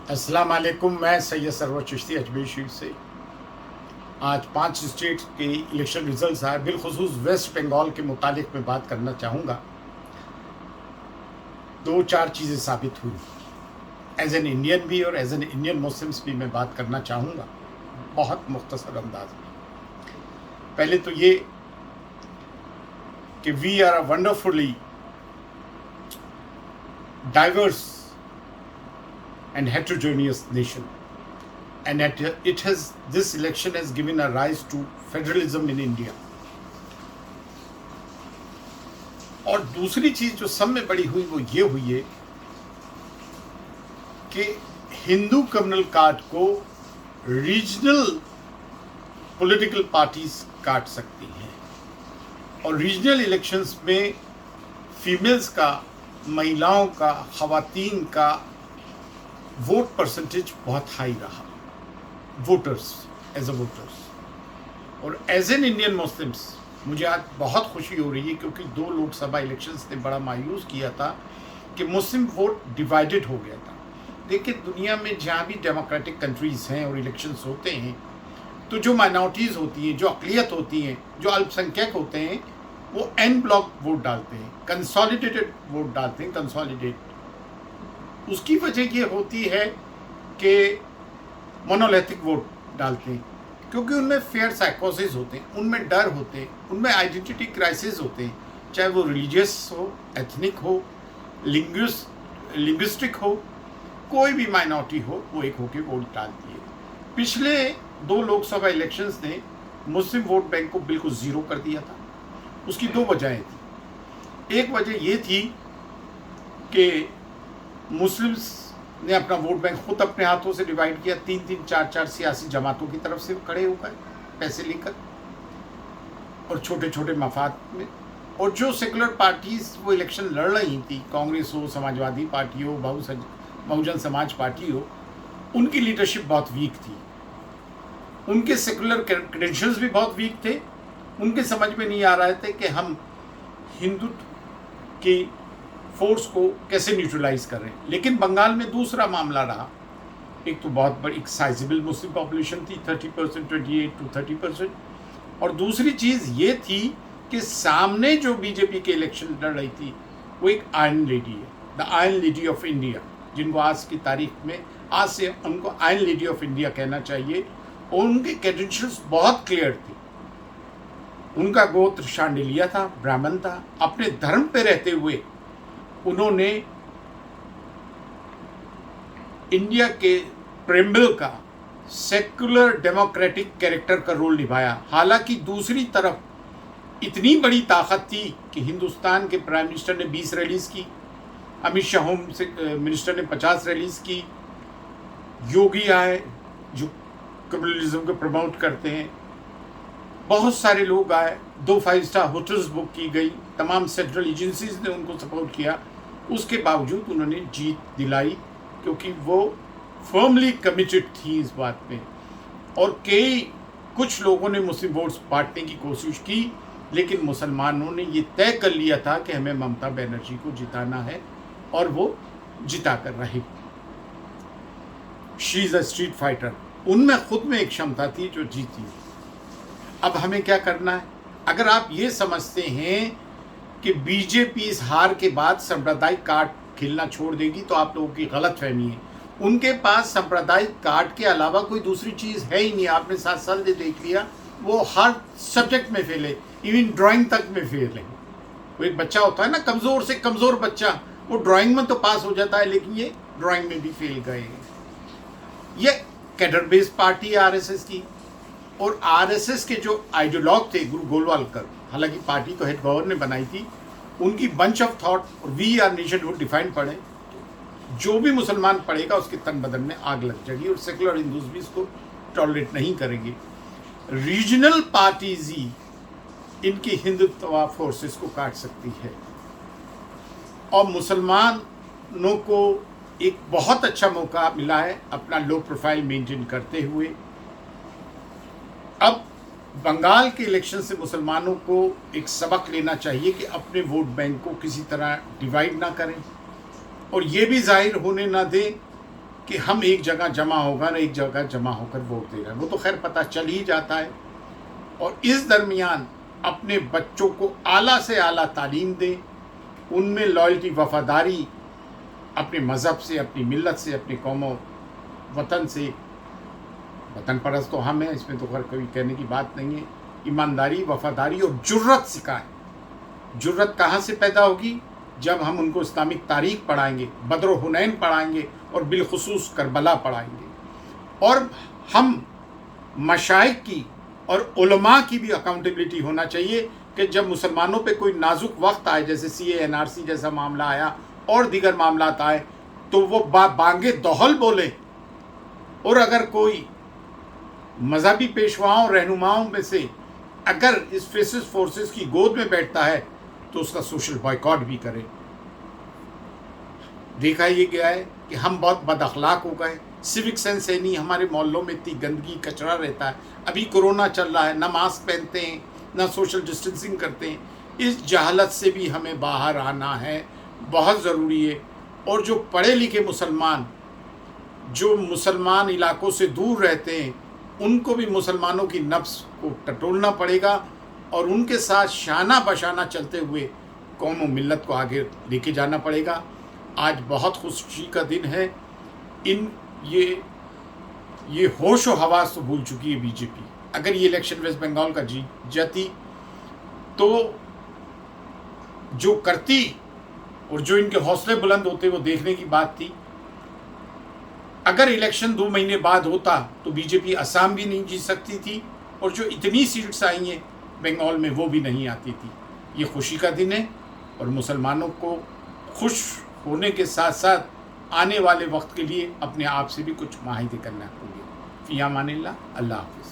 अस्सलाम वालेकुम। मैं सैयद सरवर चिश्ती अजमेर शरीफ से। आज 5 स्टेट के इलेक्शन रिजल्ट्स आए। बिलखुसूस वेस्ट बंगाल के मुतालिक मैं बात करना चाहूँगा। 2-4 चीज़ें साबित हुई। एज एन इंडियन भी और एज एन इंडियन मुस्लिम्स भी मैं बात करना चाहूँगा, बहुत मुख्तसर अंदाज में। पहले तो ये कि we are a wonderfully diverse and heterogeneous nation, and this election has given a rise to federalism in India. और दूसरी चीज जो सब में बड़ी हुई वो ये हुई है कि हिंदू कम्युनल कार्ड को रीजनल पॉलिटिकल पार्टीज काट सकती हैं, और रीजनल इलेक्शंस में फीमेल्स का, महिलाओं का, खवातीन का वोट परसेंटेज बहुत हाई रहा, वोटर्स एज अ वोटर्स। और एज एन इंडियन मुस्लिम्स मुझे आज बहुत खुशी हो रही है, क्योंकि 2 लोकसभा इलेक्शंस ने बड़ा मायूस किया था कि मुस्लिम वोट डिवाइडेड हो गया था। देखिए, दुनिया में जहाँ भी डेमोक्रेटिक कंट्रीज हैं और इलेक्शंस होते हैं, तो जो माइनॉरिटीज़ होती हैं, जो अक़लियत होती हैं, जो अल्पसंख्यक होते हैं, वो एन ब्लॉक वोट डालते हैं, कंसोलिडेटेड वोट डालते हैं, कंसोलिडेट। उसकी वजह ये होती है कि मोनोलिथिक वोट डालते हैं, क्योंकि उनमें फेयर साइकोसिस होते हैं, उनमें डर होते हैं, उनमें आइडेंटिटी क्राइसिस होते हैं, चाहे वो रिलीजियस हो, एथनिक हो, लिंग्विस्टिक हो, कोई भी माइनॉरिटी हो, वो एक होके वोट डालती है। पिछले 2 लोकसभा इलेक्शंस ने मुस्लिम वोट बैंक को बिल्कुल ज़ीरो कर दिया था। उसकी 2 वजहें थी। एक वजह ये थी कि मुस्लिम्स ने अपना वोट बैंक खुद अपने हाथों से डिवाइड किया, 3-3, 4-4 सियासी जमातों की तरफ से खड़े होकर पैसे लेकर, और छोटे छोटे मफाद में। और जो सेकुलर पार्टीज वो इलेक्शन लड़ रही थी, कांग्रेस हो, समाजवादी पार्टी हो, बहुजन समाज पार्टी हो, उनकी लीडरशिप बहुत वीक थी, उनके सेकुलर क्रेडेंशियल्स भी बहुत वीक थे। उनके समझ में नहीं आ रहे थे कि हम हिंदुत्व की फोर्स को कैसे न्यूट्रलाइज कर रहे हैं। लेकिन बंगाल में दूसरा मामला रहा। एक तो बहुत बड़ी, एक साइजेबल मुस्लिम पॉपुलेशन थी, 30%, 28 to 30%। और दूसरी चीज़ ये थी कि सामने जो बीजेपी के इलेक्शन लड़ रही थी, वो एक आयरन लेडी है, the iron lady of India, जिनको आज की तारीख में, आज से उनको आयरन लेडी ऑफ इंडिया कहना चाहिए। और उनके क्रेडेंशियल्स बहुत क्लियर थे। उनका गोत्र शांडिलिया था, ब्राह्मण था। अपने धर्म पे रहते हुए उन्होंने इंडिया के प्रेम्बल का सेकुलर डेमोक्रेटिक कैरेक्टर का रोल निभाया। हालांकि दूसरी तरफ इतनी बड़ी ताकत थी कि हिंदुस्तान के प्राइम मिनिस्टर ने 20 रैलीज़ की, अमित शाह होम मिनिस्टर ने 50 रैलीज़ की, योगी आए जो कम्युनलिज्म को प्रमोट करते हैं, बहुत सारे लोग आए, 2 5 स्टार होटल्स बुक की गई, तमाम सेंट्रल एजेंसीज ने उनको सपोर्ट किया। उसके बावजूद उन्होंने जीत दिलाई, क्योंकि वो फर्मली कमिटेड थी इस बात में। और कुछ लोगों ने मुस्लिम वोट्स बांटने की कोशिश की, लेकिन मुसलमानों ने ये तय कर लिया था कि हमें ममता बनर्जी को जिताना है, और वो जिता कर रही। She is a street fighter. उनमें खुद में एक क्षमता थी जो जीती। अब हमें क्या करना है? अगर आप ये समझते हैं कि बीजेपी इस हार के बाद सांप्रदायिक कार्ड खेलना छोड़ देगी, तो आप लोगों की गलतफहमी है। उनके पास सांप्रदायिक कार्ड के अलावा कोई दूसरी चीज़ है ही नहीं। आपने 7 साल से देख लिया, वो हर सब्जेक्ट में फेल है, इवन ड्राइंग तक में फेल है। वो एक बच्चा होता है ना, कमज़ोर से कमज़ोर बच्चा, वो ड्राइंग में तो पास हो जाता है, लेकिन ये ड्राइंग में भी फेल गए हैं। ये कैडर बेस्ड पार्टी है आरएसएस की। और आरएसएस के जो आइडियोलॉग थे, गुरु गोलवालकर, हालांकि पार्टी तो हेड गवर्नर ने बनाई थी, उनकी बंच ऑफ थॉट और वी आर नेशन वो डिफाइन पढ़े, जो भी मुसलमान पढ़ेगा उसके तन बदन में आग लग जाएगी। और सेकुलर हिंदूज भी इसको टॉलरेट नहीं करेंगे। रीजनल पार्टीज ही इनकी हिंदुत्व फोर्सेस को काट सकती है, और मुसलमानों को एक बहुत अच्छा मौका मिला है अपना लो प्रोफाइल मेंटेन करते हुए। अब बंगाल के इलेक्शन से मुसलमानों को एक सबक लेना चाहिए कि अपने वोट बैंक को किसी तरह डिवाइड ना करें, और ये भी जाहिर होने ना दें कि हम एक जगह जमा होकर एक जगह जमा होकर वोट दे रहे हैं, वो तो खैर पता चल ही जाता है। और इस दरमियान अपने बच्चों को आला से आला तालीम दें, उनमें लॉयल्टी, वफादारी अपने मज़हब से, अपनी मिल्लत से, अपनी कौमों वतन से, वतन परस्त तो हम हैं, इसमें तो खैर कोई कहने की बात नहीं है, ईमानदारी, वफादारी और जुर्रत सिखाएं। जुर्रत कहाँ से पैदा होगी? जब हम उनको इस्लामिक तारीख पढ़ाएंगे, बद्र हुनैन पढ़ाएंगे और बिलखुसूस करबला पढ़ाएंगे। और हम मशाइख की और उलमा की भी अकाउंटेबिलिटी होना चाहिए कि जब मुसलमानों पे कोई नाजुक वक्त आए, जैसे CA NRC जैसा मामला आया और दीगर मामला आए, तो वो बांगे दोहल बोले। और अगर कोई मजहबी पेशवाओं, रहनुमाओं में से अगर इस फेसिस फोर्सेस की गोद में बैठता है तो उसका सोशल बॉयकॉट भी करे। देखा ये गया है कि हम बहुत बद अखलाक हो गए, सिविक सेंस है नहीं, हमारे मोहल्लों में इतनी गंदगी, कचरा रहता है। अभी कोरोना चल रहा है, ना मास्क पहनते हैं, ना सोशल डिस्टेंसिंग करते हैं। इस जहालत से भी हमें बाहर आना है, बहुत ज़रूरी है। और जो पढ़े लिखे मुसलमान, जो मुसलमान इलाकों से दूर रहते हैं, उनको भी मुसलमानों की नफ्स को टटोलना पड़ेगा और उनके साथ शाना बशाना चलते हुए कौम और मिल्लत को आगे लेके जाना पड़ेगा। आज बहुत खुशी का दिन है। ये होश व हवास तो भूल चुकी है बीजेपी। अगर ये इलेक्शन वेस्ट बंगाल का जीत जाती तो जो करती और जो इनके हौसले बुलंद होते वो देखने की बात थी। अगर इलेक्शन 2 महीने बाद होता तो बीजेपी असम भी नहीं जीत सकती थी और जो इतनी सीट्स आई हैं बंगाल में वो भी नहीं आती थी। ये खुशी का दिन है और मुसलमानों को खुश होने के साथ साथ आने वाले वक्त के लिए अपने आप से भी कुछ माहिदे करना होंगे। फ़ी अमानिल्लाह, अल्लाह हाफ़िज़।